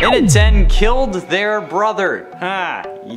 And at 10, killed their brother.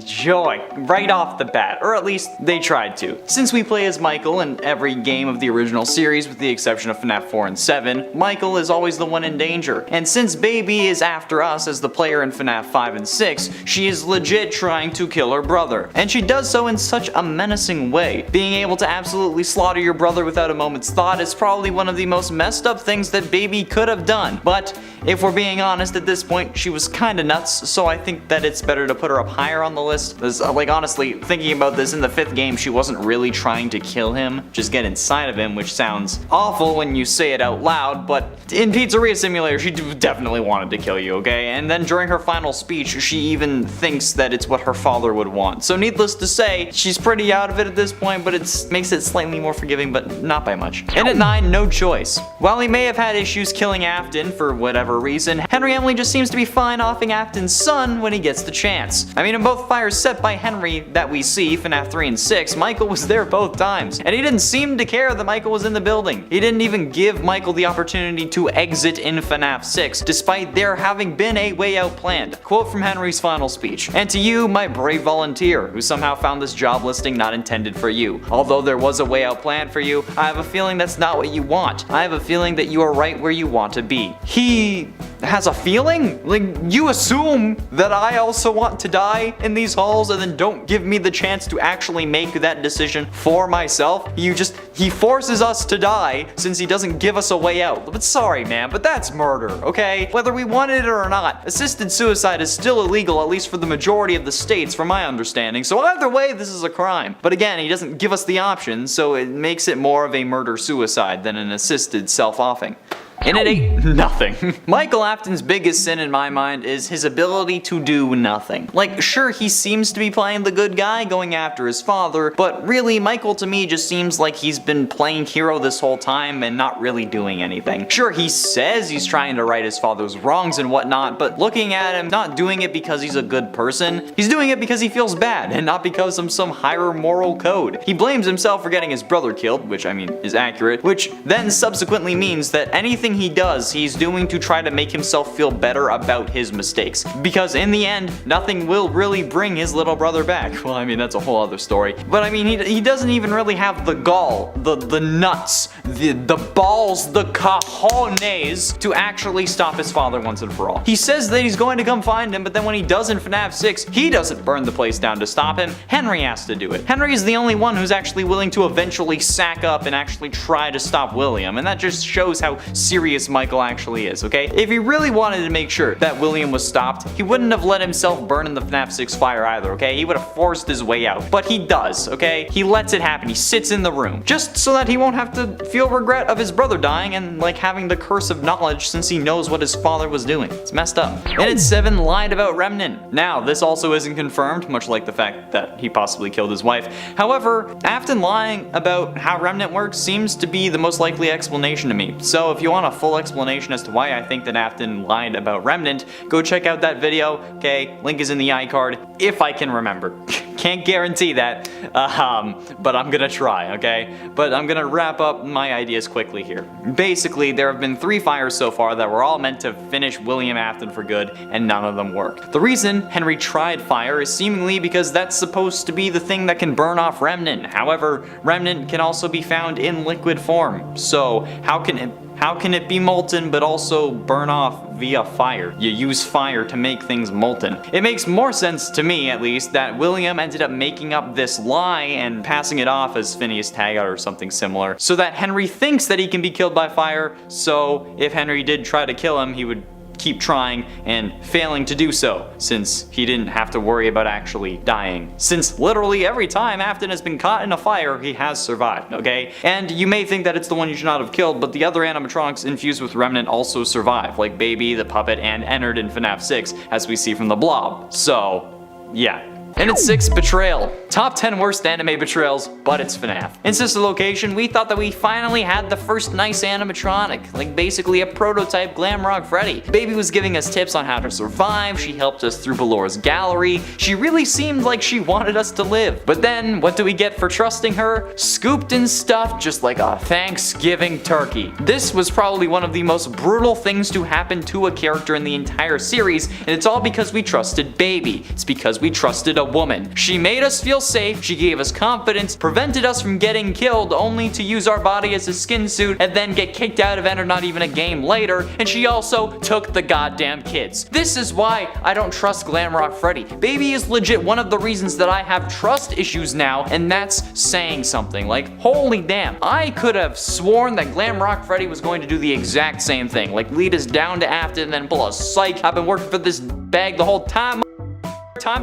Joy. Right off the bat, or at least they tried to. Since we play as Michael in every game of the original series with the exception of FNAF 4 and 7, Michael is always the one in danger. And since Baby is after us as the player in FNAF 5 and 6, she is legit trying to kill her brother. And she does so in such a menacing way. Being able to absolutely slaughter your brother without a moment's thought is probably one of the most messed up things that Baby could have done. But if we're being honest at this point, she was kinda nuts, so I think that it's better to put her up higher on the list. Like honestly, thinking about this, in the 5th game she wasn't really trying to kill him, just get inside of him, which sounds awful when you say it out loud, but in Pizzeria Simulator she definitely wanted to kill you, okay? And then during her final speech, she even thinks that it's what her father would want. So needless to say, she's pretty out of it at this point, but it makes it slightly more forgiving, but not by much. And at 9, No Choice. While he may have had issues killing Afton for whatever reason, Henry Emily just seems to be fine offing Afton's son when he gets the chance. I mean, in both fires set by Henry that we see, FNAF 3 and 6, Michael was there both times, and he didn't seem to care that Michael was in the building. He didn't even give Michael the opportunity to exit in FNAF 6, despite there having been a way out planned. Quote from Henry's final speech: "And to you, my brave volunteer, who somehow found this job listing not intended for you. Although there was a way out planned for you, I have a feeling that's not what you want. I have a feeling that you are right where you want to be." He has a feeling? Like, you assume that I also want to die in these halls and then don't give me the chance to actually make that decision for myself? He forces us to die since he doesn't give us a way out. But sorry man, but that's murder, okay? Whether we wanted it or not, assisted suicide is still illegal, at least for the majority of the states from my understanding, so either way this is a crime. But again, he doesn't give us the option, so it makes it more of a murder-suicide than an assisted self-offing. And at 8, nothing. Michael Afton's biggest sin in my mind is his ability to do nothing. Like, sure, he seems to be playing the good guy, going after his father, but really, Michael to me just seems like he's been playing hero this whole time and not really doing anything. Sure, he says he's trying to right his father's wrongs and whatnot, but looking at him, not doing it because he's a good person, he's doing it because he feels bad, and not because of some higher moral code. He blames himself for getting his brother killed, which I mean is accurate, which then subsequently means that anything he does, he's doing to try to make himself feel better about his mistakes. Because in the end, nothing will really bring his little brother back. Well, I mean, that's a whole other story. But I mean, he doesn't even really have the gall, the nuts, the balls, the cojones to actually stop his father once and for all. He says that he's going to come find him, but then when he does in FNAF 6, he doesn't burn the place down to stop him. Henry has to do it. Henry is the only one who's actually willing to eventually sack up and actually try to stop William, and that just shows how serious Michael actually is, okay? If he really wanted to make sure that William was stopped, he wouldn't have let himself burn in the FNAF 6 fire either, okay? He would have forced his way out. But he does, okay? He lets it happen. He sits in the room. Just so that he won't have to feel regret of his brother dying and like having the curse of knowledge since he knows what his father was doing. It's messed up. And at 7, lied about Remnant. Now, this also isn't confirmed, much like the fact that he possibly killed his wife. However, Afton lying about how Remnant works seems to be the most likely explanation to me. So if you want a full explanation as to why I think that Afton lied about Remnant, go check out that video, okay? Link is in the iCard, if I can remember. Can't guarantee that, but I'm gonna try, okay? But I'm gonna wrap up my ideas quickly here. Basically, there have been 3 fires so far that were all meant to finish William Afton for good, and none of them worked. The reason Henry tried fire is seemingly because that's supposed to be the thing that can burn off Remnant. However, Remnant can also be found in liquid form, so how can it be molten but also burn off via fire? You use fire to make things molten. It makes more sense to me, at least, that William ended up making up this lie and passing it off as Phineas Taggart or something similar, so that Henry thinks that he can be killed by fire, so if Henry did try to kill him, he would keep trying and failing to do so, since he didn't have to worry about actually dying. Since literally every time Afton has been caught in a fire, he has survived, okay? And you may think that it's the one you should not have killed, but the other animatronics infused with Remnant also survive, like Baby, the puppet, and Ennard in FNAF 6, as we see from the blob. So, yeah. And at 6, betrayal. Top 10 worst anime betrayals, but it's FNAF. In Sister Location, we thought that we finally had the first nice animatronic, like basically a prototype Glamrock Freddy. Baby was giving us tips on how to survive, she helped us through Belora's gallery, she really seemed like she wanted us to live. But then, what do we get for trusting her? Scooped and stuffed just like a Thanksgiving turkey. This was probably one of the most brutal things to happen to a character in the entire series, and it's all because we trusted Baby. It's because we trusted a woman. She made us feel safe, she gave us confidence, prevented us from getting killed only to use our body as a skin suit and then get kicked out of Enter Not Even a Game later, and she also took the goddamn kids. This is why I don't trust Glamrock Freddy. Baby is legit one of the reasons that I have trust issues now, and that's saying something. Like, holy damn, I could have sworn that Glamrock Freddy was going to do the exact same thing, like lead us down to Afton and then pull a psych, I've been working for this bag the whole time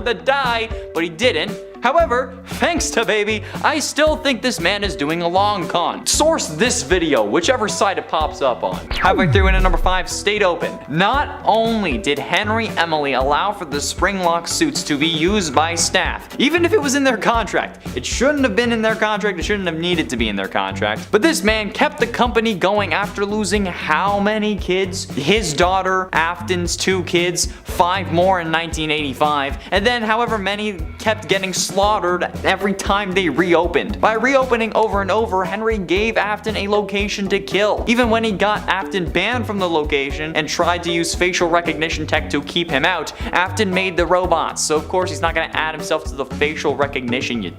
to die, but he didn't. However, thanks to Baby, I still think this man is doing a long con. Source this video, whichever side it pops up on. Halfway through in at number 5, stayed open. Not only did Henry Emily allow for the spring lock suits to be used by staff, even if it was in their contract. It shouldn't have been in their contract, it shouldn't have needed to be in their contract. But this man kept the company going after losing how many kids? His daughter, Afton's 2 kids, 5 more in 1985, and then however many kept getting slaughtered every time they reopened. By reopening over and over, Henry gave Afton a location to kill. Even when he got Afton banned from the location and tried to use facial recognition tech to keep him out, Afton made the robots, so of course he's not gonna add himself to the facial recognition, you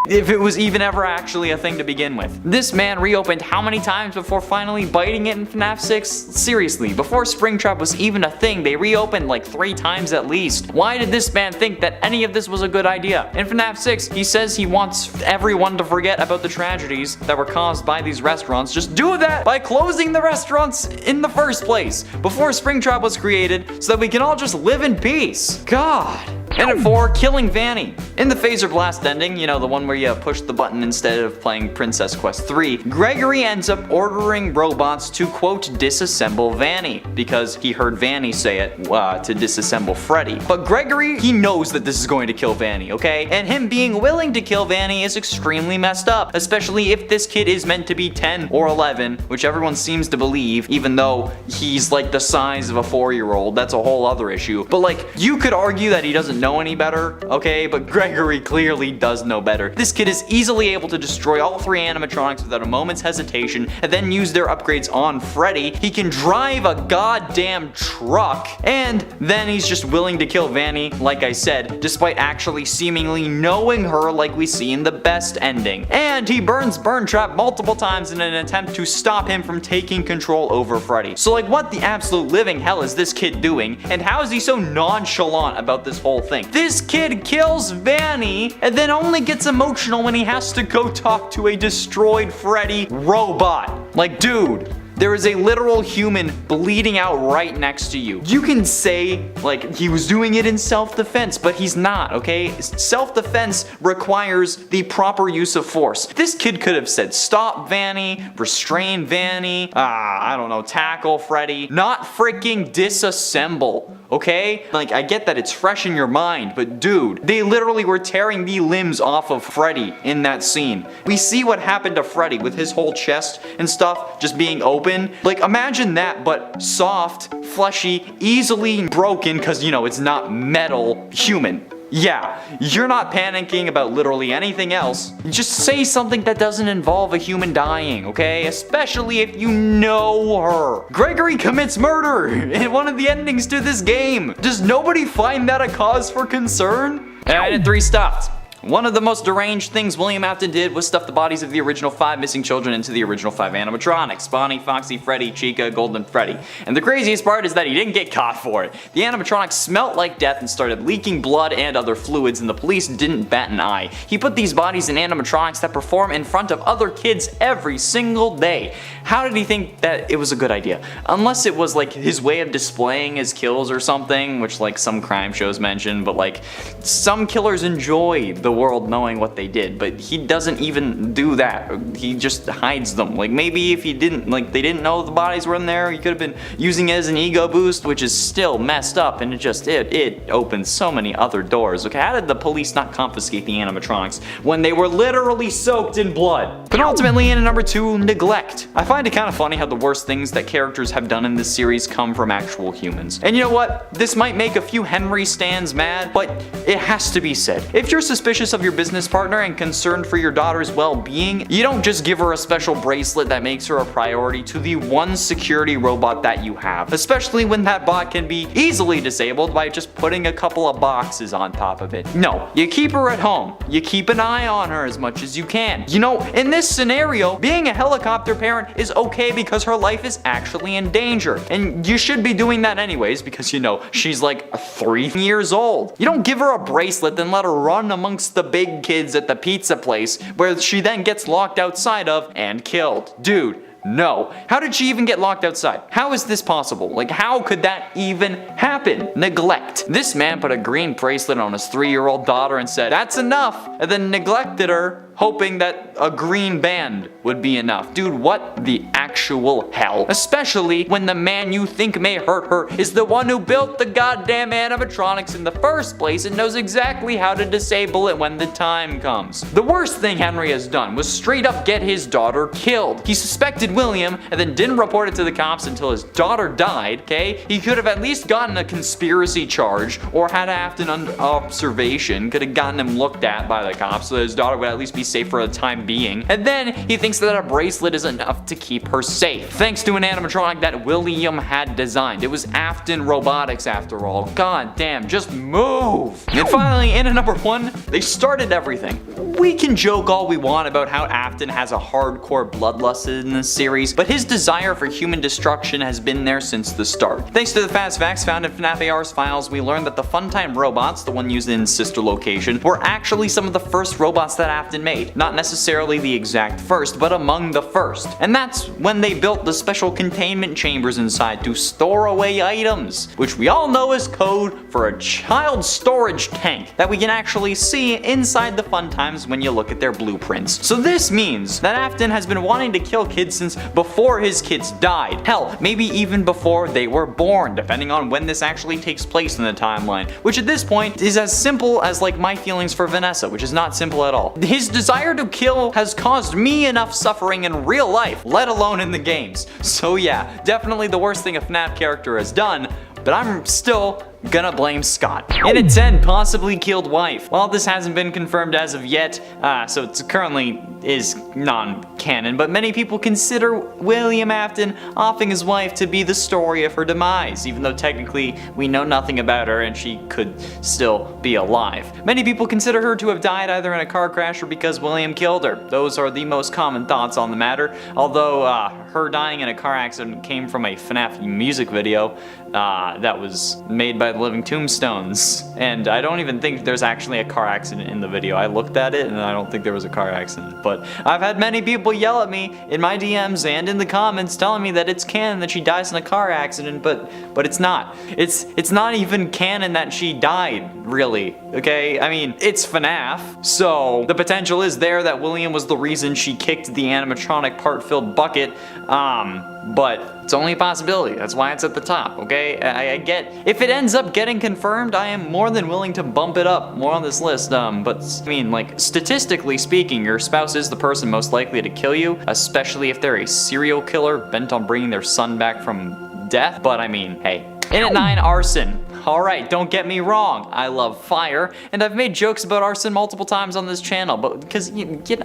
if it was even ever actually a thing to begin with. This man reopened how many times before finally biting it in FNAF 6? Seriously, before Springtrap was even a thing, they reopened like 3 times at least. Why did this man think that any of this was a good idea? In FNAF 6, he says he wants everyone to forget about the tragedies that were caused by these restaurants. Just do that by closing the restaurants in the first place, before Springtrap was created, so that we can all just live in peace. God. And at 4, killing Vanny. In the Phaser Blast ending, you know, the one where you push the button instead of playing Princess Quest 3, Gregory ends up ordering robots to, quote, disassemble Vanny, because he heard Vanny say it to disassemble Freddy. But Gregory, he knows that this is going to kill Vanny, okay? And him being willing to kill Vanny is extremely messed up, especially if this kid is meant to be 10 or 11, which everyone seems to believe, even though he's like the size of a 4-year-old. That's a whole other issue. But like, you could argue that he doesn't know any better, okay? But Gregory clearly does know better. This kid is easily able to destroy all 3 animatronics without a moment's hesitation and then use their upgrades on Freddy. He can drive a goddamn truck, and then he's just willing to kill Vanny, like I said, despite actually seemingly knowing her like we see in the best ending. And he burns Burn Trap multiple times in an attempt to stop him from taking control over Freddy. So like, what the absolute living hell is this kid doing, and how is he so nonchalant about this whole thing? This kid kills Vanny and then only gets emotional when he has to go talk to a destroyed Freddy robot. Like, dude, there is a literal human bleeding out right next to you. You can say, like, he was doing it in self-defense, but he's not, okay? Self-defense requires the proper use of force. This kid could have said, stop Vanny, restrain Vanny, I don't know, tackle Freddy, not freaking disassemble. Okay? Like, I get that it's fresh in your mind, but dude, they literally were tearing the limbs off of Freddy in that scene. We see what happened to Freddy with his whole chest and stuff just being open. Like, imagine that, but soft, fleshy, easily broken, because, you know, it's not metal, human. Yeah, you're not panicking about literally anything else. Just say something that doesn't involve a human dying, okay? Especially if you know her. Gregory commits murder in one of the endings to this game. Does nobody find that a cause for concern? And at 3 stopped. One of the most deranged things William Afton did was stuff the bodies of the original 5 missing children into the original 5 animatronics: Bonnie, Foxy, Freddy, Chica, Golden Freddy. And the craziest part is that he didn't get caught for it. The animatronics smelt like death and started leaking blood and other fluids, and the police didn't bat an eye. He put these bodies in animatronics that perform in front of other kids every single day. How did he think that it was a good idea? Unless it was like his way of displaying his kills or something, which like some crime shows mention, but like some killers enjoy the the world knowing what they did, but he doesn't even do that. He just hides them. Like, maybe if he didn't, like, they didn't know the bodies were in there, he could have been using it as an ego boost, which is still messed up, and it opens so many other doors. Okay, how did the police not confiscate the animatronics when they were literally soaked in blood? But ultimately, in number 2, neglect. I find it kind of funny how the worst things that characters have done in this series come from actual humans. And you know what? This might make a few Henry stans mad, but it has to be said. If you're suspicious of your business partner and concerned for your daughter's well-being, you don't just give her a special bracelet that makes her a priority to the one security robot that you have, especially when that bot can be easily disabled by just putting a couple of boxes on top of it. No, you keep her at home. You keep an eye on her as much as you can. You know, in this scenario, being a helicopter parent is okay because her life is actually in danger. And you should be doing that anyways because, you know, she's like 3 years old. You don't give her a bracelet then let her run amongst the big kids at the pizza place where she then gets locked outside of and killed. Dude. No. How did she even get locked outside? How is this possible? Like, how could that even happen? Neglect. This man put a green bracelet on his 3-year-old daughter and said, "That's enough," and then neglected her, hoping that a green band would be enough. Dude, what the actual hell? Especially when the man you think may hurt her is the one who built the goddamn animatronics in the first place and knows exactly how to disable it when the time comes. The worst thing Henry has done was straight up get his daughter killed. He suspected William and then didn't report it to the cops until his daughter died, okay? He could have at least gotten a conspiracy charge or had Afton under observation, could have gotten him looked at by the cops so that his daughter would at least be safe for the time being, and then he thinks that a bracelet is enough to keep her safe, thanks to an animatronic that William had designed. It was Afton Robotics after all. God damn, just move! And finally, in at number 1, they started everything. We can joke all we want about how Afton has a hardcore bloodlust in this series, but his desire for human destruction has been there since the start. Thanks to the fast facts found in FNAF AR's files, we learned that the Funtime robots, the one used in Sister Location, were actually some of the first robots that Afton made. Not necessarily the exact first, but among the first. And that's when they built the special containment chambers inside to store away items, which we all know is code for a child storage tank that we can actually see inside the Funtimes when you look at their blueprints. So this means that Afton has been wanting to kill kids since before his kids died. Hell, maybe even before they were born, depending on when this actually takes place in the timeline, which at this point is as simple as like my feelings for Vanessa, which is not simple at all. His desire to kill has caused me enough suffering in real life, let alone in the games. So yeah, definitely the worst thing a FNAF character has done, but I'm still gonna blame Scott. In at 10, possibly killed wife. Well, this hasn't been confirmed as of yet, so it currently is non-canon, but many people consider William Afton offing his wife to be the story of her demise, even though technically we know nothing about her and she could still be alive. Many people consider her to have died either in a car crash or because William killed her. Those are the most common thoughts on the matter, although her dying in a car accident came from a FNAF music video that was made by the Living Tombstones, and I don't even think there's actually a car accident in the video. I looked at it and I don't think there was a car accident, but I've had many people yell at me in my DMs and in the comments telling me that it's canon that she dies in a car accident, but it's not. It's not even canon that she died, really, okay? I mean, it's FNAF, so the potential is there that William was the reason she kicked the animatronic part-filled bucket, but it's only a possibility. That's why it's at the top, okay? I get, if it ends up getting confirmed, I am more than willing to bump it up more on this list, but I mean, like, statistically speaking, your spouse is the person most likely to kill you, especially if they're a serial killer bent on bringing their son back from death, but I mean, hey. In at 9, arson. Alright, don't get me wrong, I love fire, and I've made jokes about arson multiple times on this channel, but because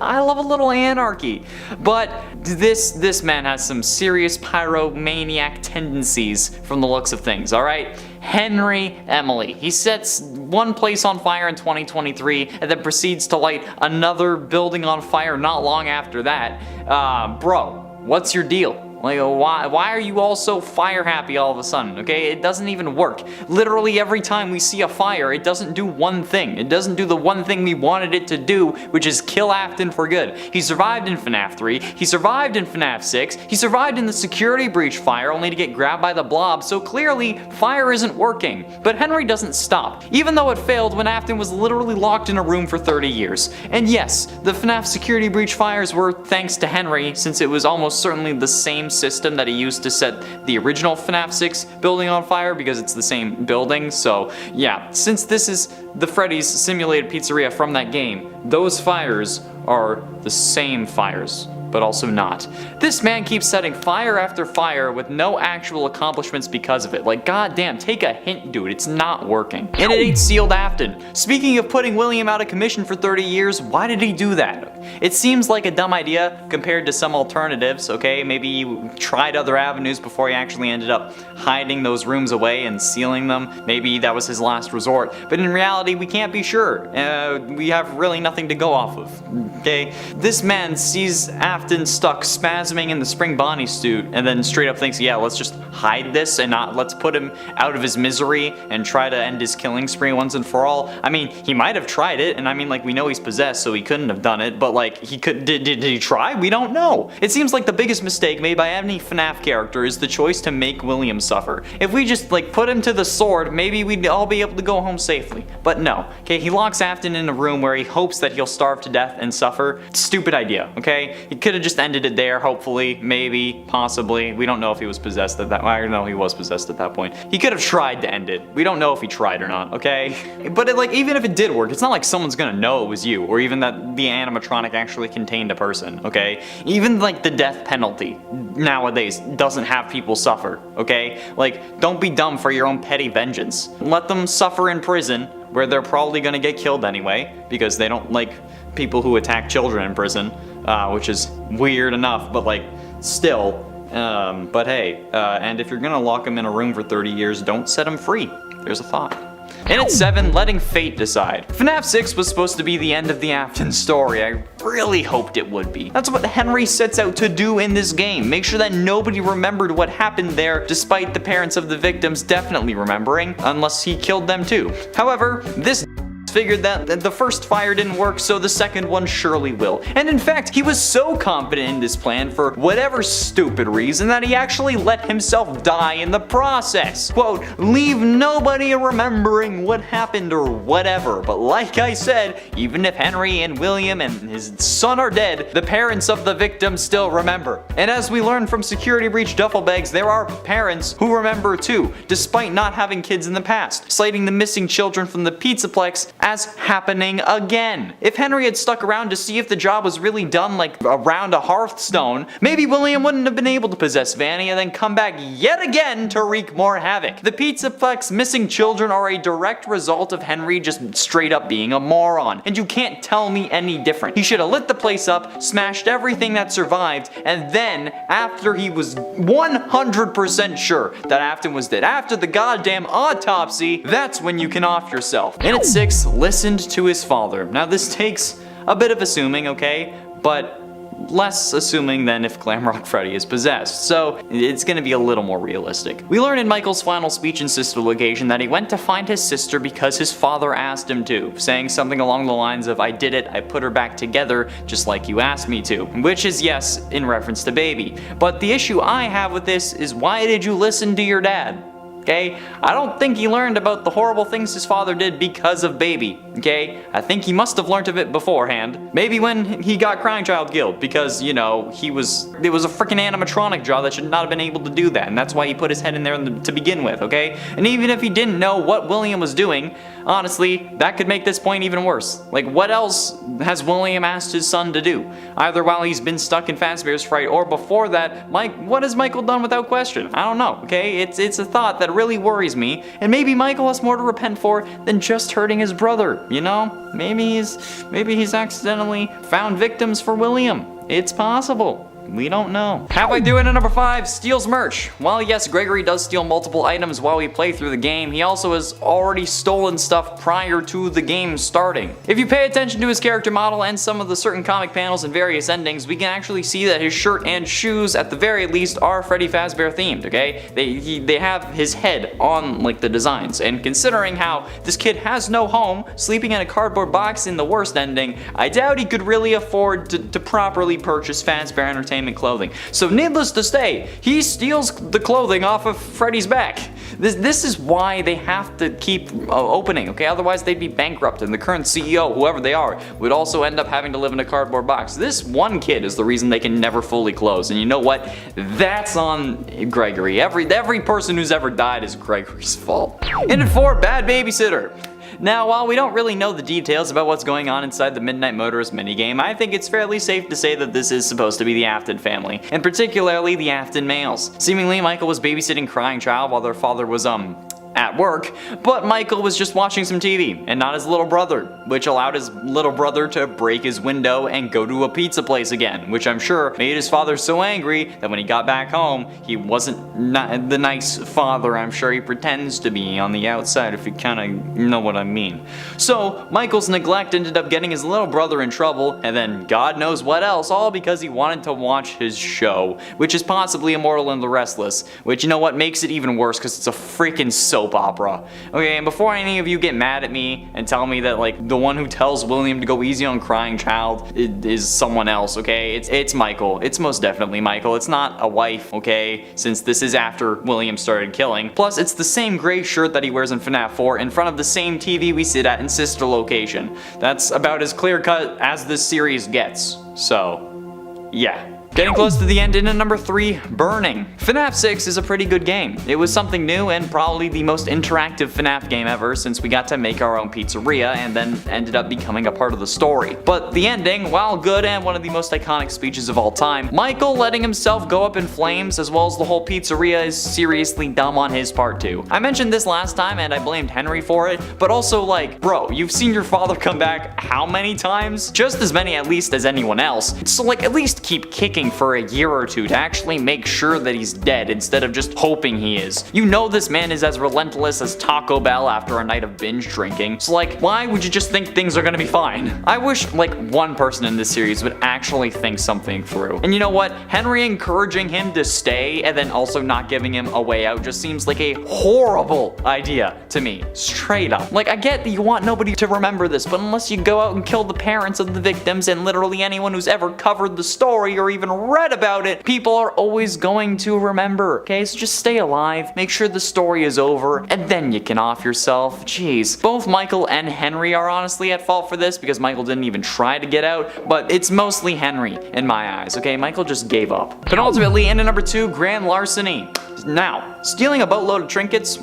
I love a little anarchy. But this man has some serious pyromaniac tendencies from the looks of things, alright? Henry Emily. He sets one place on fire in 2023 and then proceeds to light another building on fire not long after that. Bro, what's your deal? Like, why are you all so fire happy all of a sudden, okay? It doesn't even work. Literally every time we see a fire, it doesn't do one thing. It doesn't do the one thing we wanted it to do, which is kill Afton for good. He survived in FNAF 3, he survived in FNAF 6, he survived in the security breach fire only to get grabbed by the blob, so clearly fire isn't working. But Henry doesn't stop, even though it failed when Afton was literally locked in a room for 30 years. And yes, the FNAF security breach fires were thanks to Henry, since it was almost certainly the same system that he used to set the original FNAF 6 building on fire, because it's the same building. So yeah, since this is the Freddy's simulated pizzeria from that game, those fires are the same fires, but also not. This man keeps setting fire after fire with no actual accomplishments because of it. Like, goddamn, take a hint, dude, it's not working. And it ain't sealed Afton. Speaking of putting William out of commission for 30 years, why did he do that? It seems like a dumb idea compared to some alternatives, okay? Maybe he tried other avenues before he actually ended up hiding those rooms away and sealing them. Maybe that was his last resort. But in reality, we can't be sure. We have really nothing to go off of, okay? This man sees Afton stuck spasming in the spring Bonnie suit and then straight up thinks, yeah, let's just hide this and let's put him out of his misery and try to end his killing spree once and for all. I mean, he might have tried it, and I mean, like, we know he's possessed, so he couldn't have done it, but like, he could, did he try? We don't know. It seems like the biggest mistake made by any FNAF character is the choice to make William suffer. If we just like put him to the sword, maybe we'd all be able to go home safely. But no, okay, he locks Afton in a room where he hopes that he'll starve to death and suffer. Stupid idea, okay? He could have just ended it there, hopefully, maybe, possibly. We don't know if he was possessed at that point. I don't know he was possessed at that point. He could have tried to end it. We don't know if he tried or not, okay? But like, even if it did work, it's not like someone's gonna know it was you, or even that the animatronic actually contained a person, okay? Even like the death penalty nowadays doesn't have people suffer, okay? Like, don't be dumb for your own petty vengeance. Let them suffer in prison, where they're probably gonna get killed anyway, because they don't like people who attack children in prison, which is weird enough, but like, still. But hey, and if you're gonna lock them in a room for 30 years, don't set them free. There's a thought. And at 7, letting fate decide. FNAF 6 was supposed to be the end of the Afton story. I really hoped it would be. That's what Henry sets out to do in this game. Make sure that nobody remembered what happened there, despite the parents of the victims definitely remembering, unless he killed them too. However, this figured that the first fire didn't work, so the second one surely will. And in fact, he was so confident in this plan for whatever stupid reason that he actually let himself die in the process. Quote, leave nobody remembering what happened or whatever. But like I said, even if Henry and William and his son are dead, the parents of the victims still remember. And as we learned from security breach duffel bags, there are parents who remember too, despite not having kids in the past, citing the missing children from the Pizzaplex as happening again. If Henry had stuck around to see if the job was really done like around a hearthstone, maybe William wouldn't have been able to possess Vanny and then come back yet again to wreak more havoc. The Pizzaplex missing children are a direct result of Henry just straight up being a moron, and you can't tell me any different. He should have lit the place up, smashed everything that survived, and then, after he was 100% sure that Afton was dead, after the goddamn autopsy, that's when you can off yourself. And at 6, listened to his father. Now this takes a bit of assuming, okay, but less assuming than if Glamrock Freddy is possessed, so it's gonna be a little more realistic. We learn in Michael's final speech in Sister Location that he went to find his sister because his father asked him to, saying something along the lines of, I did it, I put her back together, just like you asked me to, which is yes, in reference to Baby. But the issue I have with this is, why did you listen to your dad? Okay? I don't think he learned about the horrible things his father did because of Baby, okay? I think he must have learned of it beforehand. Maybe when he got Crying Child killed, because, you know, it was a freaking animatronic jaw that should not have been able to do that, and that's why he put his head in there to begin with, okay? And even if he didn't know what William was doing, honestly, that could make this point even worse. Like, what else has William asked his son to do? Either while he's been stuck in Fazbear's Fright, or before that, what has Michael done without question? I don't know, okay? It's a thought that really worries me, and maybe Michael has more to repent for than just hurting his brother, you know? Maybe he's accidentally found victims for William. It's possible. We don't know. Halfway through into number 5, steals merch. While yes, Gregory does steal multiple items while we play through the game, he also has already stolen stuff prior to the game starting. If you pay attention to his character model and some of the certain comic panels and various endings, we can actually see that his shirt and shoes, at the very least, are Freddy Fazbear themed, okay? They have his head on, like, the designs, and considering how this kid has no home, sleeping in a cardboard box in the worst ending, I doubt he could really afford to properly purchase Fazbear Entertainment clothing. So needless to say, he steals the clothing off of Freddy's back. This is why they have to keep opening, okay? Otherwise they'd be bankrupt, and the current CEO, whoever they are, would also end up having to live in a cardboard box. This one kid is the reason they can never fully close, and you know what? That's on Gregory. Every person who's ever died is Gregory's fault. And at 4, bad babysitter. Now, while we don't really know the details about what's going on inside the Midnight Motorist minigame, I think it's fairly safe to say that this is supposed to be the Afton family, and particularly the Afton males. Seemingly, Michael was babysitting crying child while their father was, at work, but Michael was just watching some TV, and not his little brother, which allowed his little brother to break his window and go to a pizza place again, which I'm sure made his father so angry that when he got back home, he wasn't the nice father I'm sure he pretends to be on the outside, if you kinda know what I mean. So, Michael's neglect ended up getting his little brother in trouble, and then God knows what else, all because he wanted to watch his show, which is possibly Immortal and the Restless, which, you know what, makes it even worse because it's a freaking soap opera. Okay, and before any of you get mad at me and tell me that, like, the one who tells William to go easy on crying child is someone else, okay? It's Michael. It's most definitely Michael. It's not a wife, okay? Since this is after William started killing. Plus, it's the same gray shirt that he wears in FNAF 4 in front of the same TV we sit at in Sister Location. That's about as clear cut as this series gets. So, yeah. Getting close to the end in at number 3, Burning. FNAF 6 is a pretty good game. It was something new and probably the most interactive FNAF game ever since we got to make our own pizzeria and then ended up becoming a part of the story. But the ending, while good and one of the most iconic speeches of all time, Michael letting himself go up in flames as well as the whole pizzeria is seriously dumb on his part too. I mentioned this last time and I blamed Henry for it, but also like, bro, you've seen your father come back how many times? Just as many at least as anyone else. So like, at least keep kicking for a year or two to actually make sure that he's dead instead of just hoping he is. You know this man is as relentless as Taco Bell after a night of binge drinking, so like, why would you just think things are gonna be fine? I wish like one person in this series would actually think something through. And you know what? Henry encouraging him to stay and then also not giving him a way out just seems like a horrible idea to me. Straight up. Like, I get that you want nobody to remember this, but unless you go out and kill the parents of the victims and literally anyone who's ever covered the story or even read about it, people are always going to remember. Okay, so just stay alive, make sure the story is over, and then you can off yourself. Jeez. Both Michael and Henry are honestly at fault for this because Michael didn't even try to get out, but it's mostly Henry in my eyes, okay? Michael just gave up. But ultimately, into number 2, grand larceny. Now, stealing a boatload of trinkets,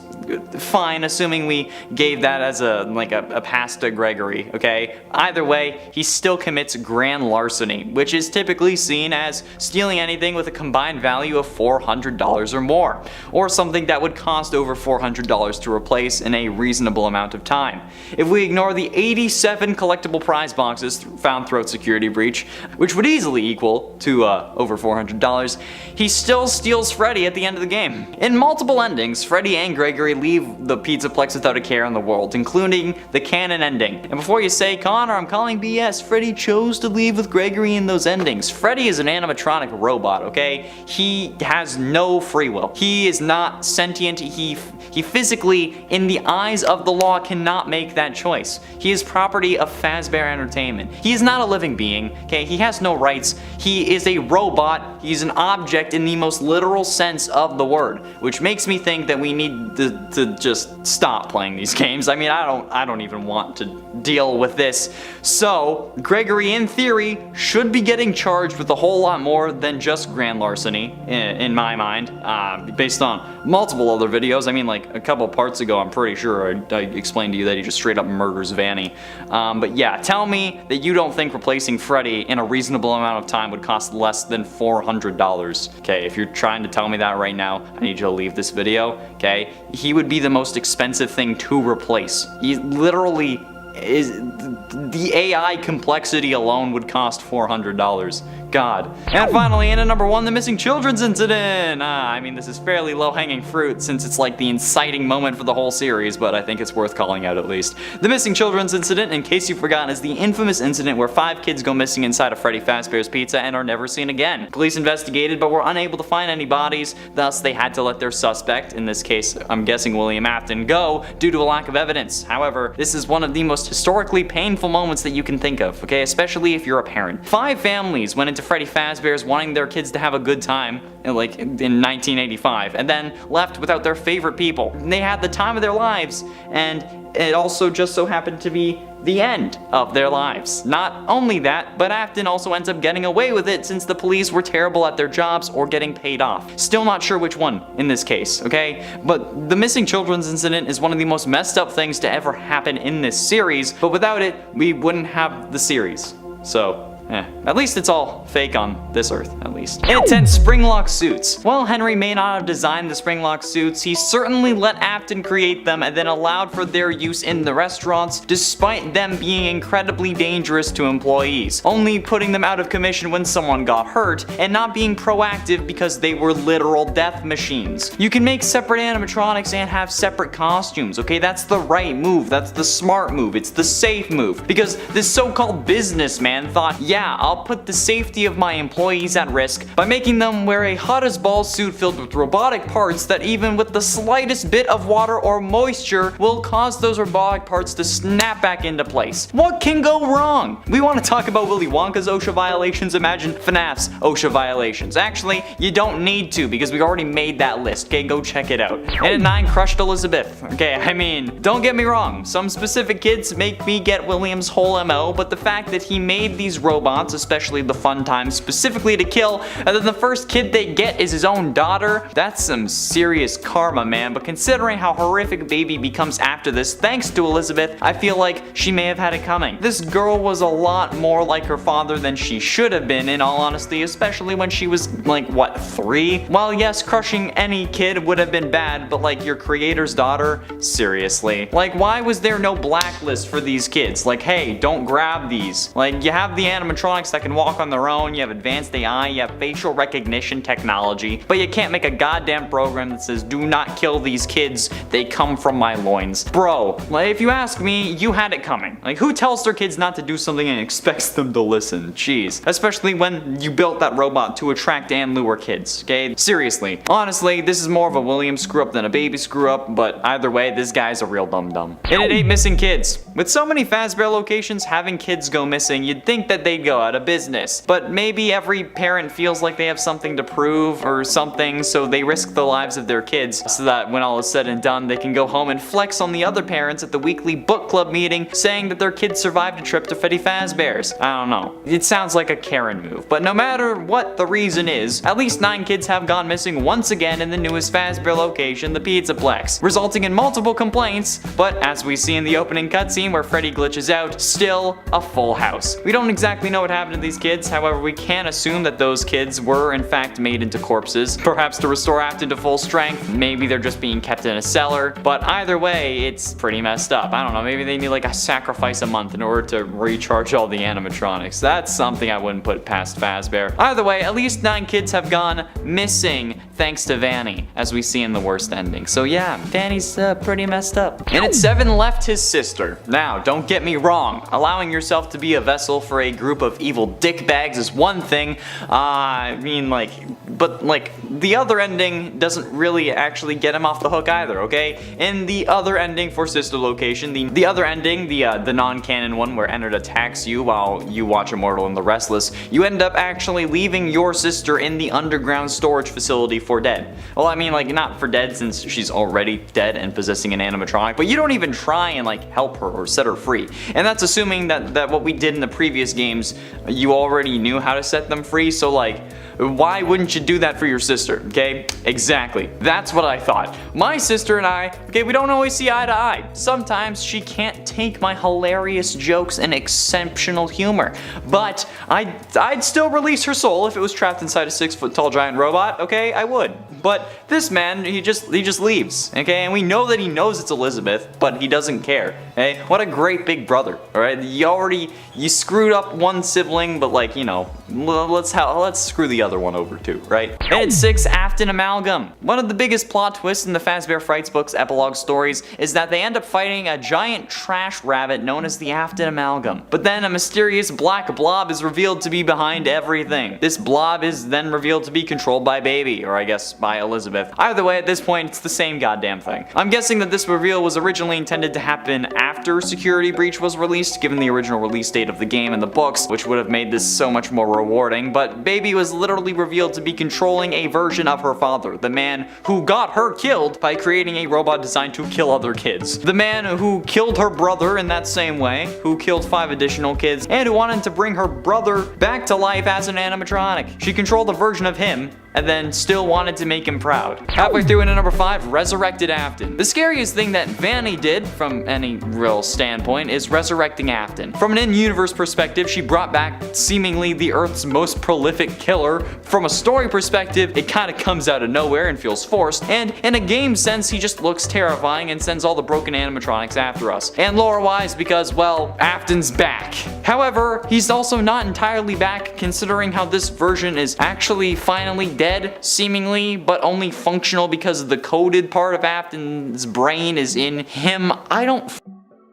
fine, assuming we gave that as a pass to Gregory, okay? Either way, he still commits grand larceny, which is typically seen as stealing anything with a combined value of $400 or more, or something that would cost over $400 to replace in a reasonable amount of time. If we ignore the 87 collectible prize boxes found throughout Security Breach, which would easily equal to over $400, he still steals Freddy at the end of the game. In multiple endings, Freddy and Gregory leave the Pizzaplex without a care in the world, including the canon ending. And before you say, Connor, I'm calling BS, Freddy chose to leave with Gregory in those endings. Freddy is an animatronic robot, okay? He has no free will. He is not sentient. He physically, in the eyes of the law, cannot make that choice. He is property of Fazbear Entertainment. He is not a living being, okay? He has no rights. He is a robot. He's an object in the most literal sense of the word, which makes me think that we need to just stop playing these games. I mean, I don't even want to deal with this. So, Gregory, in theory, should be getting charged with a whole lot more than just grand larceny, in my mind, based on multiple other videos. I mean, like, a couple parts ago, I'm pretty sure I explained to you that he just straight up murders Vanny. But yeah, tell me that you don't think replacing Freddy in a reasonable amount of time would cost less than $400. Okay, if you're trying to tell me that right now, I need you to leave this video, okay? He would be the most expensive thing to replace. He literally is, the AI complexity alone would cost $400. God. And finally, in at number 1, the missing children's incident. I mean, this is fairly low-hanging fruit since it's like the inciting moment for the whole series, but I think it's worth calling out at least. The missing children's incident, in case you've forgotten, is the infamous incident where 5 kids go missing inside a Freddy Fazbear's Pizza and are never seen again. Police investigated but were unable to find any bodies, thus they had to let their suspect, in this case I'm guessing William Afton, go due to a lack of evidence. However, this is one of the most historically painful moments that you can think of, okay, especially if you're a parent. 5 families went into Freddy Fazbear's wanting their kids to have a good time, like in 1985, and then left without their favorite people. They had the time of their lives, and it also just so happened to be the end of their lives. Not only that, but Afton also ends up getting away with it since the police were terrible at their jobs or getting paid off. Still not sure which one in this case, okay? But the missing children's incident is one of the most messed up things to ever happen in this series, but without it, we wouldn't have the series. So, at least it's all fake on this earth, at least. In at 10, Springlock suits. While Henry may not have designed the Springlock suits, he certainly let Afton create them and then allowed for their use in the restaurants, despite them being incredibly dangerous to employees, only putting them out of commission when someone got hurt, and not being proactive because they were literal death machines. You can make separate animatronics and have separate costumes, okay? That's the right move, that's the smart move, it's the safe move, because this so-called businessman thought, yeah, I'll put the safety of my employees at risk by making them wear a hot as balls suit filled with robotic parts that even with the slightest bit of water or moisture will cause those robotic parts to snap back into place. What can go wrong? We want to talk about Willy Wonka's OSHA violations, imagine FNAF's OSHA violations. Actually, you don't need to because we already made that list, okay? Go check it out. And at 9, Crushed Elizabeth. Okay, I mean, don't get me wrong, some specific kids make me get William's whole MO, but the fact that he made these robots, especially the fun times, specifically to kill, and then the first kid they get is his own daughter, that's some serious karma, man. But considering how horrific Baby becomes after this, thanks to Elizabeth, I feel like she may have had it coming. This girl was a lot more like her father than she should have been, in all honesty, especially when she was like, what, 3? While yes, crushing any kid would have been bad, but like your creator's daughter? Seriously. Like, why was there no blacklist for these kids? Like, hey, don't grab these. Like, you have the animatronics that can walk on their own, you have advanced AI, you have facial recognition technology, but you can't make a goddamn program that says do not kill these kids, they come from my loins. Bro, like, if you ask me, you had it coming. Like, who tells their kids not to do something and expects them to listen? Jeez. Especially when you built that robot to attract and lure kids, okay? Seriously. Honestly, this is more of a William screw up than a Baby screw up, but either way, this guy's a real dum-dum. And it ain't missing kids. With so many Fazbear locations, having kids go missing, you'd think that they'd go out of business. But maybe every parent feels like they have something to prove or something, so they risk the lives of their kids so that when all is said and done, they can go home and flex on the other parents at the weekly book club meeting saying that their kids survived a trip to Freddy Fazbear's. I don't know. It sounds like a Karen move, but no matter what the reason is, at least 9 kids have gone missing once again in the newest Fazbear location, the Pizzaplex, resulting in multiple complaints, but as we see in the opening cutscene where Freddy glitches out, still a full house. We don't exactly know what happened to these kids, however we can assume that those kids were in fact made into corpses, perhaps to restore Afton to full strength, maybe they're just being kept in a cellar, but either way, it's pretty messed up. I don't know, maybe they need like a sacrifice a month in order to recharge all the animatronics. That's something I wouldn't put past Fazbear. Either way, at least 9 kids have gone missing thanks to Vanny, as we see in the worst ending. So yeah, Vanny's pretty messed up. And at 7, left his sister. Now, don't get me wrong, allowing yourself to be a vessel for a group of evil dickbags is one thing, I mean, like, but like, the other ending doesn't really actually get him off the hook either, okay? In the other ending for Sister Location, the other ending, the non-canon one where Ennard attacks you while you watch Immortal and the Restless, you end up actually leaving your sister in the underground storage facility for dead. Well, I mean, like, not for dead since she's already dead and possessing an animatronic, but you don't even try and like help her or set her free. And that's assuming that what we did in the previous games, you already knew how to set them free, so like, why wouldn't you do that for your sister, okay? Exactly. That's what I thought. My sister and I, okay, we don't always see eye to eye. Sometimes she can't take my hilarious jokes and exceptional humor. But I'd still release her soul if it was trapped inside a 6-foot tall giant robot, okay? I would. would. But this man, he just leaves, okay? And we know that he knows it's Elizabeth, but he doesn't care, okay? What a great big brother, alright? You screwed up one sibling, but like, you know, let's screw the other one over too, right? And at 6, Afton Amalgam. One of the biggest plot twists in the Fazbear Frights books epilogue stories is that they end up fighting a giant trash rabbit known as the Afton Amalgam. But then a mysterious black blob is revealed to be behind everything. This blob is then revealed to be controlled by Baby, or I guess by Elizabeth. Either way, at this point, it's the same goddamn thing. I'm guessing that this reveal was originally intended to happen after Security Breach was released, given the original release date of the game and the books, which would have made this so much more rewarding, but Baby was literally revealed to be controlling a version of her father, the man who got her killed by creating a robot designed to kill other kids. The man who killed her brother in that same way, who killed 5 additional kids, and who wanted to bring her brother back to life as an animatronic. She controlled a version of him, and then still wanted to make him proud. Halfway through into number 5, Resurrected Afton. The scariest thing that Vanny did, from any real standpoint, is resurrecting Afton. From an in-universe perspective, she brought back seemingly the Earth's most prolific killer. From a story perspective, it kinda comes out of nowhere and feels forced, and in a game sense, he just looks terrifying and sends all the broken animatronics after us. And lore-wise, because, well, Afton's back. However, he's also not entirely back, considering how this version is actually finally dead, seemingly, but only functional because the coded part of Afton's brain is in him. I don't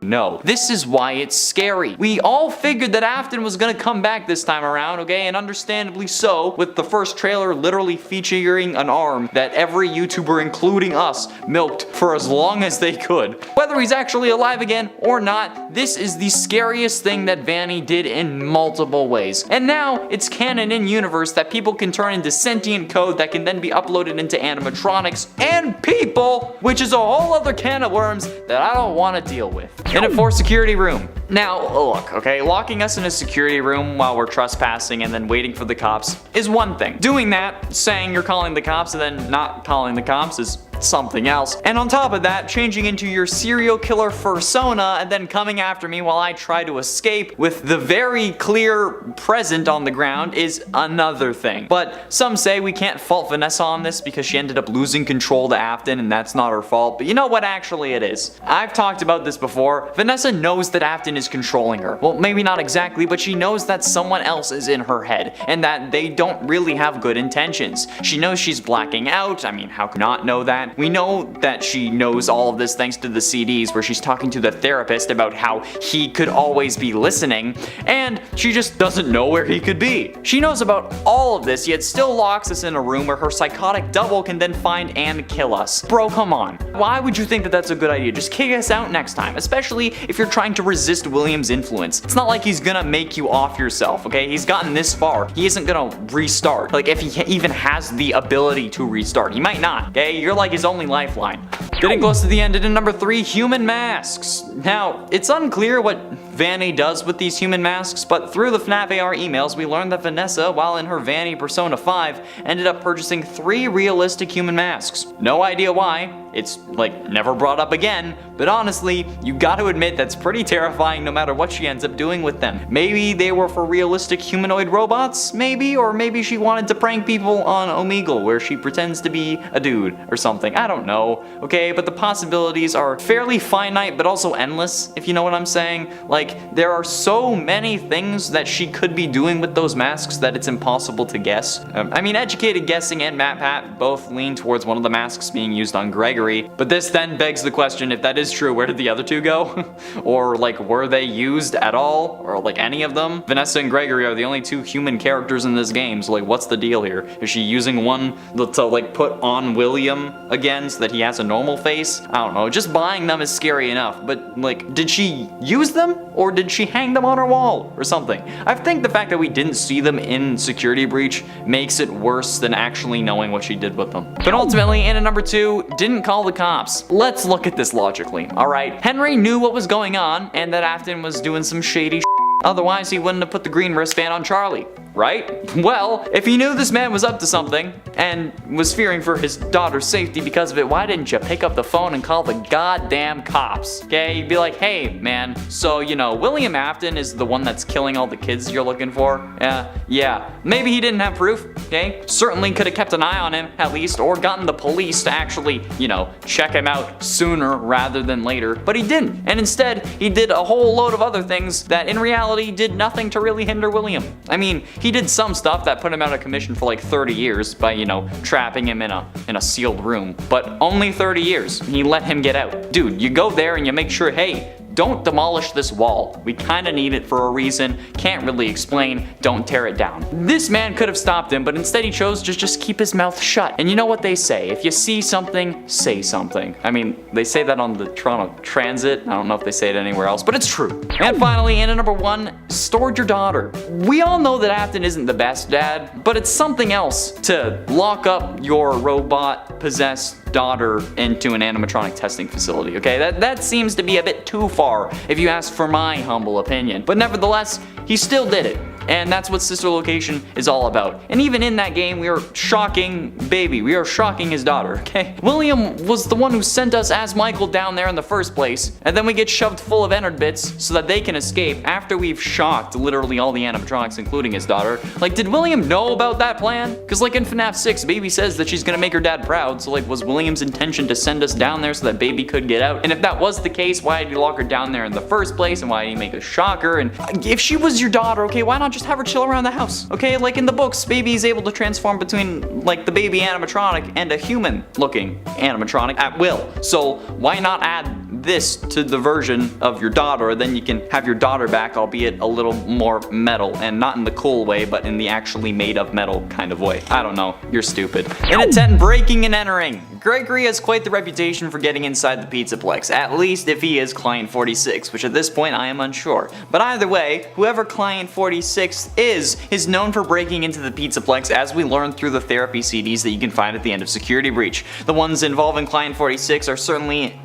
know. This is why it's scary. We all figured that Afton was gonna come back this time around, okay, and understandably so, with the first trailer literally featuring an arm that every YouTuber, including us, milked for as long as they could. Whether he's actually alive again or not, this is the scariest thing that Vanny did in multiple ways. And now, it's canon in universe that people can turn into sentient code that can then be uploaded into animatronics and people, which is a whole other can of worms that I don't want to deal with. In a 4, security room. Now, look, okay, locking us in a security room while we're trespassing and then waiting for the cops is one thing. Doing that, saying you're calling the cops and then not calling the cops is something else. And on top of that, changing into your serial killer persona and then coming after me while I try to escape with the very clear present on the ground is another thing. But some say we can't fault Vanessa on this because she ended up losing control to Afton and that's not her fault. But you know what, actually it is. I've talked about this before. Vanessa knows that Afton is controlling her. Well, maybe not exactly, but she knows that someone else is in her head and that they don't really have good intentions. She knows she's blacking out. I mean, how could not know that? We know that she knows all of this thanks to the CDs where she's talking to the therapist about how he could always be listening, and she just doesn't know where he could be. She knows about all of this, yet still locks us in a room where her psychotic double can then find and kill us. Bro, come on. Why would you think that that's a good idea? Just kick us out next time, especially if you're trying to resist William's influence. It's not like he's gonna make you off yourself, okay? He's gotten this far. He isn't gonna restart. Like, if he even has the ability to restart. He might not, okay? You're like his only lifeline. Getting close to the end, and in number 3, human masks. Now, it's unclear what Vanny does with these human masks, but through the FNAF AR emails, we learned that Vanessa, while in her Vanny Persona 5, ended up purchasing 3 realistic human masks. No idea why. It's, like, never brought up again, but honestly, you gotta admit that's pretty terrifying no matter what she ends up doing with them. Maybe they were for realistic humanoid robots, maybe, or maybe she wanted to prank people on Omegle, where she pretends to be a dude or something. I don't know, okay, but the possibilities are fairly finite, but also endless, if you know what I'm saying. Like, there are so many things that she could be doing with those masks that it's impossible to guess. I mean, Educated Guessing and MatPat both lean towards one of the masks being used on Gregory, but this then begs the question, if that is true, where did the other 2 go? Or, like, were they used at all? Or, like, any of them? Vanessa and Gregory are the only 2 human characters in this game, so, like, what's the deal here? Is she using one to, like, put on William again so that he has a normal face? I don't know, just buying them is scary enough, but, like, did she use them? Or did she hang them on her wall or something? I think the fact that we didn't see them in Security Breach makes it worse than actually knowing what she did with them. But ultimately, in at number 2, didn't call the cops. Let's look at this logically, alright? Henry knew what was going on and that Afton was doing some shady shit. Otherwise, he wouldn't have put the green wristband on Charlie. right? Well, if he knew this man was up to something and was fearing for his daughter's safety because of it, why didn't you pick up the phone and call the goddamn cops? Okay, you'd be like, hey man, so you know, William Afton is the one that's killing all the kids you're looking for? Yeah, maybe he didn't have proof, okay? Certainly could have kept an eye on him at least, or gotten the police to actually, you know, check him out sooner rather than later, but he didn't. And instead, he did a whole load of other things that in reality did nothing to really hinder William. I mean, he did some stuff that put him out of commission for like 30 years by, you know, trapping him in a sealed room, but only 30 years. He let him get out. Dude, you go there and you make sure, hey, don't demolish this wall. We kinda need it for a reason. Can't really explain. Don't tear it down. This man could have stopped him, but instead he chose to just keep his mouth shut. And you know what they say? If you see something, say something. I mean, they say that on the Toronto Transit. I don't know if they say it anywhere else, but it's true. And finally, in at number 1, stored your daughter. We all know that Afton isn't the best dad, but it's something else to lock up your robot-possessed daughter into an animatronic testing facility, okay? That seems to be a bit too far, if you ask for my humble opinion. But nevertheless, he still did it. And that's what Sister Location is all about. And even in that game, we are shocking baby. We are shocking his daughter, okay? William was the one who sent us as Michael down there in the first place. And then we get shoved full of Ennard bits so that they can escape after we've shocked literally all the animatronics, including his daughter. Like, did William know about that plan? Because like in FNAF 6, Baby says that she's gonna make her dad proud. So like, was William's intention to send us down there so that Baby could get out? And if that was the case, why did he lock her down there in the first place? And why did he make us shock her? And if she was your daughter, okay, why not just have her chill around the house? Okay, like in the books, Baby is able to transform between like the baby animatronic and a human looking animatronic at will. So why not add this to the version of your daughter? Then you can have your daughter back, albeit a little more metal, and not in the cool way, but in the actually made of metal kind of way. I don't know, you're stupid. In at 10, breaking and entering. Gregory has quite the reputation for getting inside the Pizzaplex, at least if he is Client 46, which at this point I am unsure. But either way, whoever Client 46 is known for breaking into the Pizzaplex, as we learned through the therapy CDs that you can find at the end of Security Breach. The ones involving Client 46 are certainly,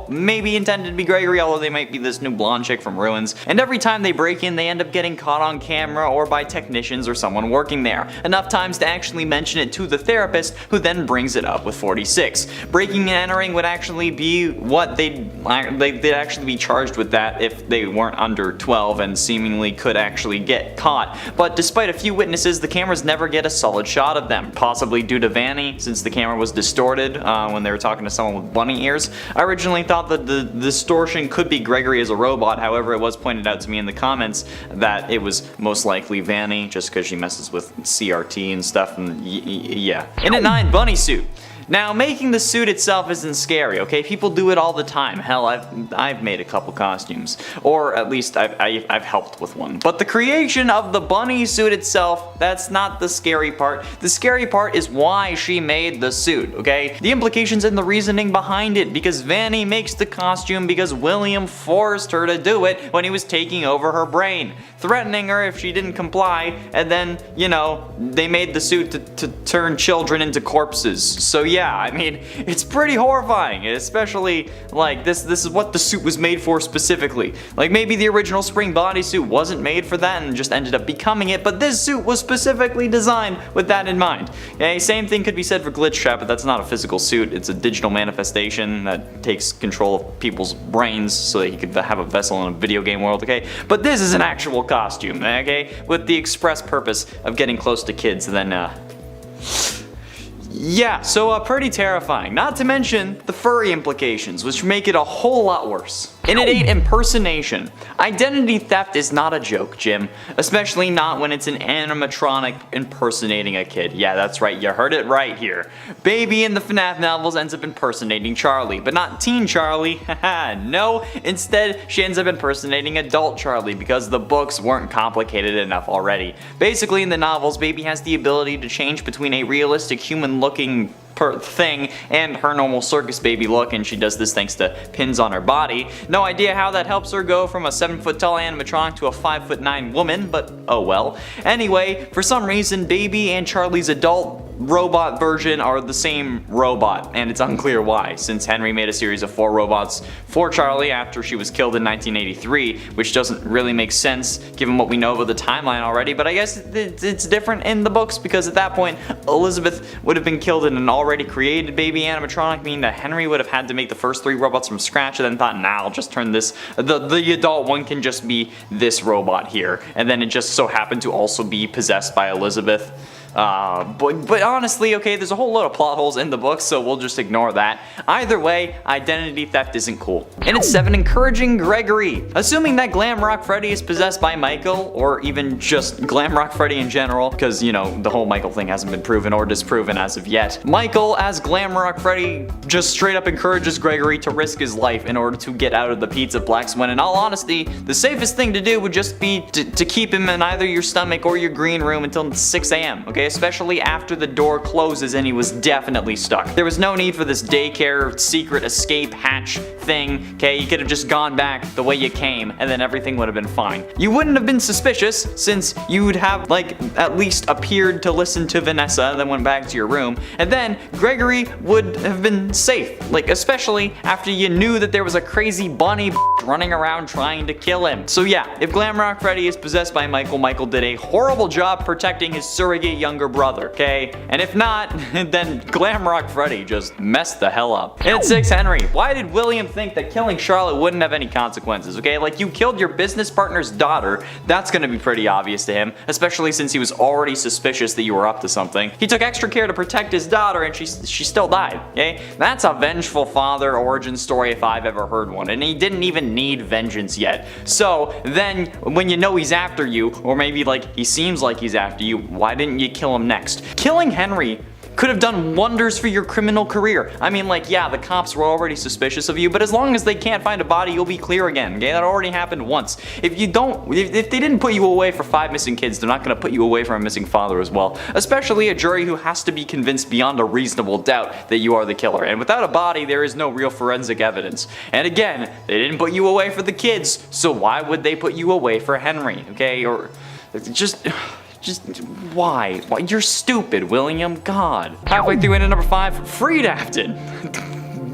maybe intended to be Gregory, although they might be this new blonde chick from Ruins. And every time they break in, they end up getting caught on camera or by technicians or someone working there. Enough times to actually mention it to the therapist, who then brings it up with 46. Breaking and entering would actually be what they'd actually be charged with that if they weren't under 12 and seemingly could actually get caught. But despite a few witnesses, the cameras never get a solid shot of them, possibly due to Vanny, since the camera was distorted when they were talking to someone with bunny ears. I originally thought that the distortion could be Gregory as a robot, however it was pointed out to me in the comments that it was most likely Vanny, just because she messes with CRT and stuff, and yeah. In at 9, bunny suit. Now, making the suit itself isn't scary, okay? People do it all the time. Hell, I've made a couple costumes, or at least I've helped with one. But the creation of the bunny suit itself, that's not the scary part. The scary part is why she made the suit, okay? The implications and the reasoning behind it, because Vanny makes the costume because William forced her to do it when he was taking over her brain, threatening her if she didn't comply, and then, you know, they made the suit to turn children into corpses. So yeah, I mean, it's pretty horrifying, especially like this is what the suit was made for specifically. Like maybe the original spring bodysuit wasn't made for that and just ended up becoming it, but this suit was specifically designed with that in mind. Okay, same thing could be said for Glitch Trap, but that's not a physical suit, it's a digital manifestation that takes control of people's brains so that he could have a vessel in a video game world, okay? But this is an actual costume, okay? With the express purpose of getting close to kids, and then yeah, so pretty terrifying. Not to mention the furry implications, which make it a whole lot worse. In at 8, impersonation. Identity theft is not a joke, Jim. Especially not when it's an animatronic impersonating a kid. Yeah, that's right, you heard it right here. Baby in the FNAF novels ends up impersonating Charlie, but not teen Charlie. Haha, no. Instead, she ends up impersonating adult Charlie because the books weren't complicated enough already. Basically, in the novels, Baby has the ability to change between a realistic human-looking thing and her normal circus baby look, and she does this thanks to pins on her body. No idea how that helps her go from a 7-foot tall animatronic to a 5'9" woman, but oh well. Anyway, for some reason, Baby and Charlie's adult robot version are the same robot, and it's unclear why, since Henry made a series of 4 robots for Charlie after she was killed in 1983, which doesn't really make sense given what we know about the timeline already, but I guess it's different in the books because at that point Elizabeth would have been killed in an already created baby animatronic, meaning that Henry would have had to make the first 3 robots from scratch and then thought, nah, I'll just turn this, the adult one can just be this robot here, and then it just so happened to also be possessed by Elizabeth. But honestly, okay, there's a whole load of plot holes in the book, so we'll just ignore that. Either way, identity theft isn't cool. And it's 7, encouraging Gregory. Assuming that Glamrock Freddy is possessed by Michael, or even just Glamrock Freddy in general, because, you know, the whole Michael thing hasn't been proven or disproven as of yet. Michael, as Glamrock Freddy, just straight up encourages Gregory to risk his life in order to get out of the pizza plex, when in all honesty, the safest thing to do would just be to keep him in either your stomach or your green room until 6 a.m., okay? Especially after the door closes and he was definitely stuck. There was no need for this daycare secret escape hatch thing, okay? You could have just gone back the way you came and then everything would have been fine. You wouldn't have been suspicious since you would have, like, at least appeared to listen to Vanessa and then went back to your room, and then Gregory would have been safe, like, especially after you knew that there was a crazy bunny running around trying to kill him. So yeah, if Glamrock Freddy is possessed by Michael, Michael did a horrible job protecting his surrogate younger brother, okay? And if not, then Glamrock Freddy just messed the hell up. And at 6, Henry. Why did William think that killing Charlotte wouldn't have any consequences, okay? Like, you killed your business partner's daughter, that's gonna be pretty obvious to him, especially since he was already suspicious that you were up to something. He took extra care to protect his daughter and she still died, okay? That's a vengeful father origin story if I've ever heard one, and he didn't even need vengeance yet. So then, when you know he's after you, or maybe like he seems like he's after you, why didn't you kill him next? Killing Henry could have done wonders for your criminal career. I mean, like, yeah, the cops were already suspicious of you, but as long as they can't find a body, you'll be clear again, okay? That already happened once. If they didn't put you away for 5 missing kids, they're not gonna put you away from a missing father as well. Especially a jury who has to be convinced beyond a reasonable doubt that you are the killer. And without a body, there is no real forensic evidence. And again, they didn't put you away for the kids, so why would they put you away for Henry, okay? Or just why? Why? You're stupid, William. God. Halfway through into number 5, freed Afton.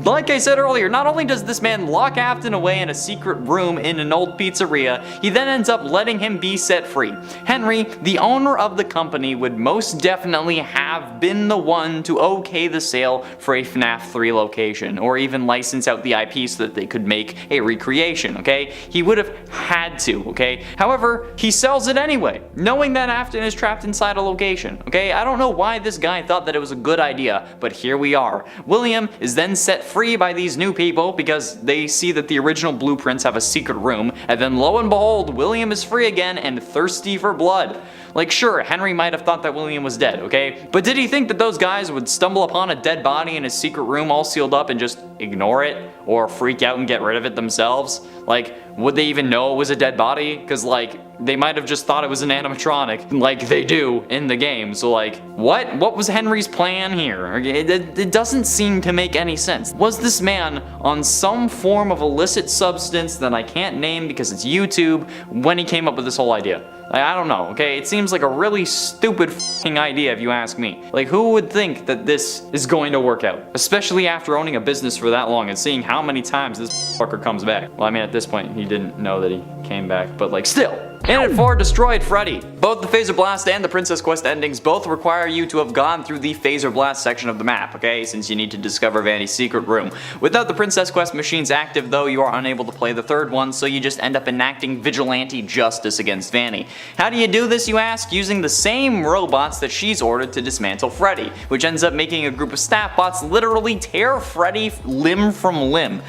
Like I said earlier, not only does this man lock Afton away in a secret room in an old pizzeria, he then ends up letting him be set free. Henry, the owner of the company, would most definitely have been the one to okay the sale for a FNAF 3 location, or even license out the IP so that they could make a recreation, okay? He would have had to, okay? However, he sells it anyway, knowing that Afton is trapped inside a location, okay? I don't know why this guy thought that it was a good idea, but here we are. William is then set free by these new people because they see that the original blueprints have a secret room, and then lo and behold, William is free again and thirsty for blood. Like, sure, Henry might have thought that William was dead, okay? But did he think that those guys would stumble upon a dead body in his secret room all sealed up and just ignore it? Or freak out and get rid of it themselves? Like, would they even know it was a dead body? Because, like, they might have just thought it was an animatronic, like they do in the game. So, like, what was Henry's plan here? It doesn't seem to make any sense. Was this man on some form of illicit substance that I can't name because it's YouTube when he came up with this whole idea? Like, I don't know, okay? It seems like a really stupid f***ing idea if you ask me. Like, who would think that this is going to work out? Especially after owning a business for that long and seeing how many times this fucker comes back. Well, I mean, at this point, he didn't know that he came back, but like, still. And at 4, Destroyed Freddy. Both the Phaser Blast and the Princess Quest endings both require you to have gone through the Phaser Blast section of the map, okay? Since you need to discover Vanny's secret room. Without the Princess Quest machines active though, you are unable to play the 3rd one, so you just end up enacting vigilante justice against Vanny. How do you do this, you ask? Using the same robots that she's ordered to dismantle Freddy, which ends up making a group of staff bots literally tear Freddy limb from limb.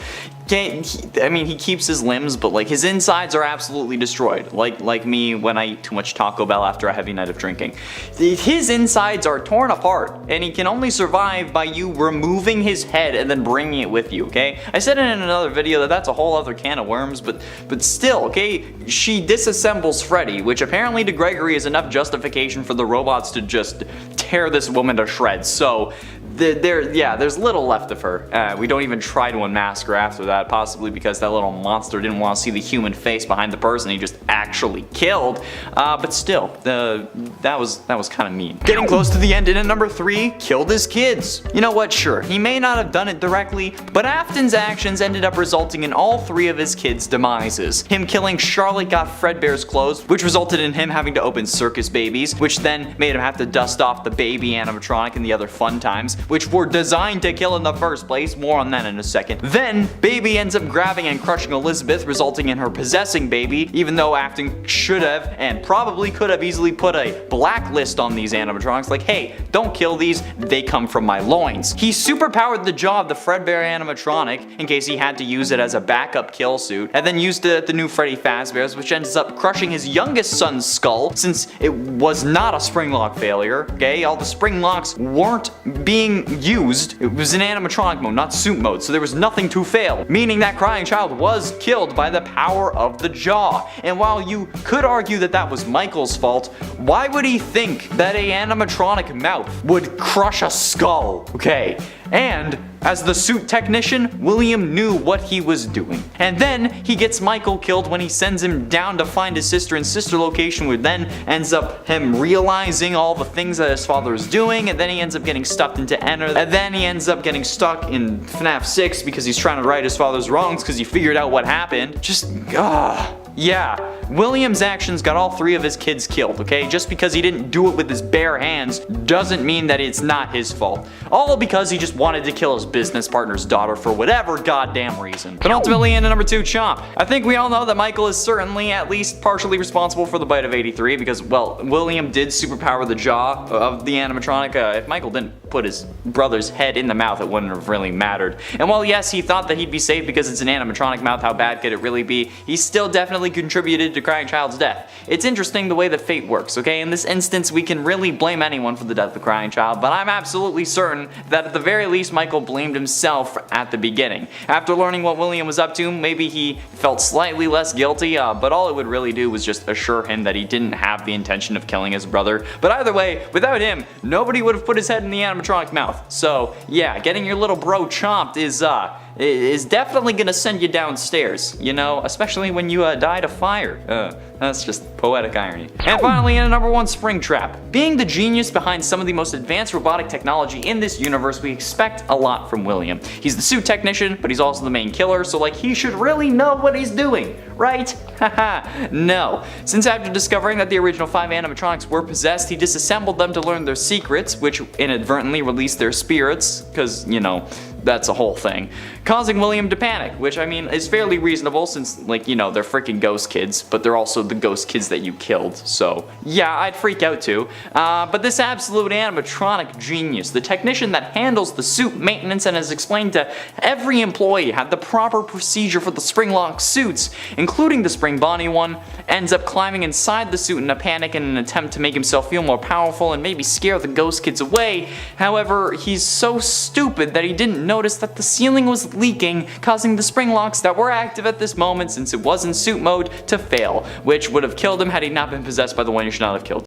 I mean, he keeps his limbs, but like his insides are absolutely destroyed. Like me when I eat too much Taco Bell after a heavy night of drinking. His insides are torn apart, and he can only survive by you removing his head and then bringing it with you, okay? I said it in another video that that's a whole other can of worms, but still, okay? She disassembles Freddy, which apparently to Gregory is enough justification for the robots to just tear this woman to shreds. So there's little left of her. We don't even try to unmask her after that, possibly because that little monster didn't want to see the human face behind the person he just actually killed. But still, that was kind of mean. Getting close to the end, in at number 3, killed his kids. You know what? Sure, he may not have done it directly, but Afton's actions ended up resulting in all 3 of his kids' demises. Him killing Charlotte got Fredbear's clothes, which resulted in him having to open circus babies, which then made him have to dust off the baby animatronic and the other fun times, which were designed to kill in the first place. More on that in a second. Then, Baby ends up grabbing and crushing Elizabeth, resulting in her possessing Baby, even though Afton should have and probably could have easily put a blacklist on these animatronics, like, hey, don't kill these, they come from my loins. He superpowered the jaw of the Fredbear animatronic in case he had to use it as a backup kill suit, and then used it at the new Freddy Fazbear's, which ends up crushing his youngest son's skull, since it was not a spring lock failure, okay? All the spring locks weren't being used. It was in animatronic mode, not suit mode, so there was nothing to fail, meaning that crying child was killed by the power of the jaw. And while you could argue that that was Michael's fault, why would he think that a animatronic mouth would crush a skull? Okay, and as the suit technician, William knew what he was doing. And then he gets Michael killed when he sends him down to find his sister in sister location, which then ends up him realizing all the things that his father is doing, and then he ends up getting stuck into Enter, and then he ends up getting stuck in FNAF 6 because he's trying to right his father's wrongs because he figured out what happened. Yeah, William's actions got all 3 of his kids killed, okay? Just because he didn't do it with his bare hands doesn't mean that it's not his fault. All because he just wanted to kill his business partner's daughter for whatever goddamn reason. But ultimately, in at number 2, Chomp. I think we all know that Michael is certainly at least partially responsible for the bite of 83 because, well, William did superpower the jaw of the animatronic. If Michael didn't put his brother's head in the mouth, it wouldn't have really mattered. And while yes, he thought that he'd be safe because it's an animatronic mouth, how bad could it really be? He still definitely contributed to Crying Child's death. It's interesting the way that fate works, okay? In this instance, we can really blame anyone for the death of the Crying Child, but I'm absolutely certain that at the very least, Michael blamed himself at the beginning. After learning what William was up to, maybe he felt slightly less guilty, but all it would really do was just assure him that he didn't have the intention of killing his brother. But either way, without him, nobody would have put his head in the animatronic mouth. So yeah, getting your little bro chomped is definitely gonna send you downstairs, you know, especially when you die to fire. That's just poetic irony. And finally, in at number 1, Springtrap. Being the genius behind some of the most advanced robotic technology in this universe, we expect a lot from William. He's the suit technician, but he's also the main killer, so like he should really know what he's doing, right? Haha, no. Since after discovering that the original 5 animatronics were possessed, he disassembled them to learn their secrets, which inadvertently released their spirits, because, you know, that's a whole thing, causing William to panic, which I mean is fairly reasonable since, like, you know, they're freaking ghost kids, but they're also the ghost kids that you killed, so yeah, I'd freak out too. But this absolute animatronic genius, the technician that handles the suit maintenance and has explained to every employee had the proper procedure for the spring lock suits, including the spring body one, ends up climbing inside the suit in a panic in an attempt to make himself feel more powerful and maybe scare the ghost kids away. However, he's so stupid that he didn't notice that the ceiling was leaking, causing the spring locks that were active at this moment since it was in suit mode to fail, which would have killed him had he not been possessed by the one you should not have killed.